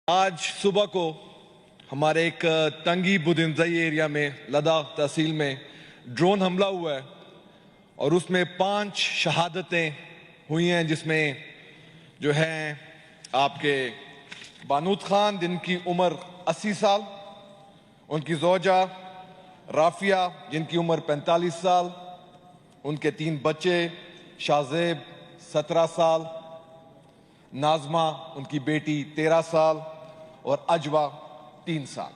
آج صبح کو ہمارے ایک تنگی بدنزئی ایریا میں لداخ تحصیل میں ڈرون حملہ ہوا ہے اور اس میں 5 شہادتیں ہوئی ہیں، جس میں جو ہیں آپ کے بانود خان جن کی عمر 80 سال، ان کی زوجہ رافیہ جن کی عمر 45 سال، ان کے 3 بچے شاہزیب 17 سال، ناظمہ ان کی بیٹی 13 سال اور اجوا 3 سال۔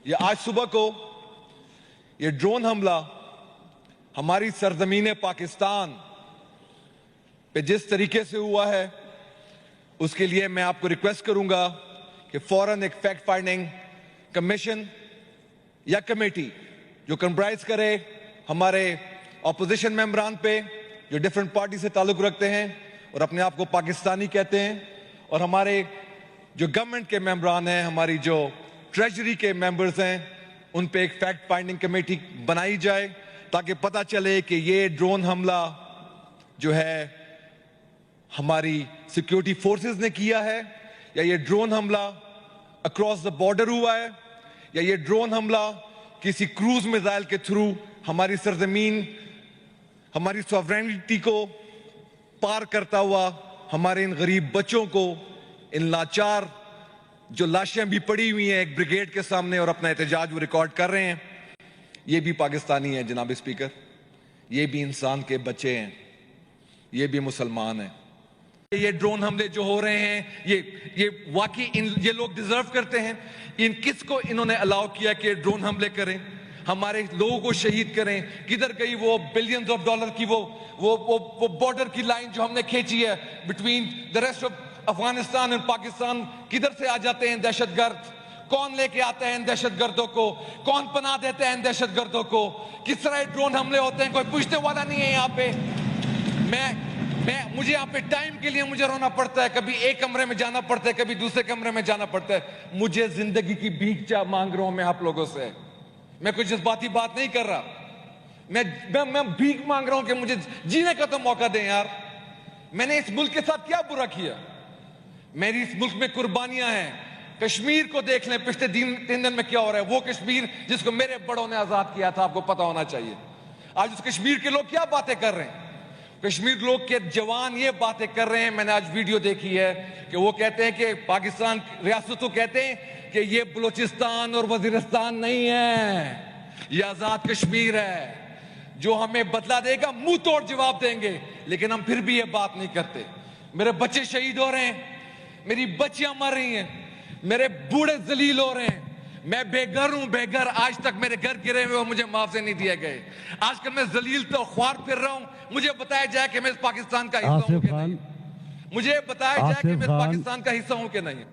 یہ آج صبح کو یہ ڈرون حملہ ہماری سرزمین پاکستان پہ جس طریقے سے ہوا ہے اس کے لیے میں آپ کو ریکویسٹ کروں گا کہ فوراً ایک فیکٹ فائنڈنگ کمیشن یا کمیٹی جو کمپرائز کرے ہمارے اپوزیشن ممبران پہ جو ڈیفرنٹ پارٹی سے تعلق رکھتے ہیں اور اپنے آپ کو پاکستانی کہتے ہیں، اور ہمارے جو گورنمنٹ کے ممبران ہیں، ہماری جو ٹریجری کے ممبرز ہیں، ان پہ ایک فیکٹ فائنڈنگ کمیٹی بنائی جائے تاکہ پتہ چلے کہ یہ ڈرون حملہ جو ہے ہماری سیکیورٹی فورسز نے کیا ہے یا یہ ڈرون حملہ اکراس دا بارڈر ہوا ہے یا یہ ڈرون حملہ کسی کروز میزائل کے تھرو ہماری سرزمین، ہماری سوورینٹی کو پار کرتا ہوا ہمارے ان غریب بچوں کو، ان لاچار جو لاشیں بھی پڑی ہوئی ہیں ایک بریگیڈ کے سامنے اور اپنا احتجاج وہ ریکارڈ کر رہے ہیں، یہ بھی پاکستانی ہیں جناب اسپیکر، یہ بھی انسان کے بچے ہیں، یہ بھی مسلمان ہیں۔ یہ ڈرون حملے جو ہو رہے ہیں یہ واقعی یہ لوگ ڈیزرو کرتے ہیں؟ کس کو انہوں نے الاؤ کیا کہ ڈرون حملے کریں، ہمارے لوگوں کو شہید کریں؟ کدھر گئی وہ بلینز آف ڈالر کی وہ بارڈر کی لائن جو ہم نے کھینچی ہے between the rest of Afghanistan اور پاکستان؟ کدھر سے آ جاتے ہیں دہشت گرد؟ کون لے کے آتے ہیں ان دہشت گردوں کو؟ کون پناہ دیتے ہیں ان دہشت گردوں کو؟ کس طرح ڈرون حملے ہوتے ہیں؟ کوئی پوچھنے والا نہیں ہے یہاں پہ۔ مجھے یہاں پہ ٹائم کے لیے مجھے رونا پڑتا ہے، کبھی ایک کمرے میں جانا پڑتا ہے، کبھی دوسرے کمرے میں جانا پڑتا ہے۔ مجھے زندگی کی بھیک مانگ رہا ہوں میں آپ لوگوں سے، میں کوئی جذباتی بات نہیں کر رہا، میں بھیک مانگ رہا ہوں کہ مجھے جینے کا تو موقع دیں یار۔ میں نے اس ملک کے ساتھ کیا برا کیا؟ میری اس ملک میں قربانیاں ہیں۔ کشمیر کو دیکھ لیں پچھلے 3 دن میں کیا ہو رہا ہے، وہ کشمیر جس کو میرے بڑوں نے آزاد کیا تھا، آپ کو پتا ہونا چاہیے۔ آج اس کشمیر کے لوگ کیا باتیں کر رہے ہیں؟ کشمیر لوگ کے جوان یہ باتیں کر رہے ہیں، میں نے آج ویڈیو دیکھی ہے کہ وہ کہتے ہیں کہ پاکستان ریاستوں کہتے ہیں کہ یہ بلوچستان اور وزیرستان نہیں ہے، یہ آزاد کشمیر ہے۔ جو ہمیں بدلہ دے گا منہ توڑ جواب دیں گے، لیکن ہم پھر بھی یہ بات نہیں کرتے۔ میرے بچے شہید ہو رہے ہیں، میری بچیاں مر رہی ہیں، میرے بوڑھے ذلیل ہو رہے ہیں، میں بے گھر ہوں، بے گھر۔ آج تک میرے گھر گرے ہوئے مجھے معاوضے نہیں دیے گئے۔ آج کل میں ذلیل تو خوار پھر رہا ہوں، مجھے بتایا جائے کہ میں اس پاکستان کا حصہ ہوں کہ نہیں، مجھے بتایا جائے کہ میں اس پاکستان کا حصہ ہوں کہ نہیں۔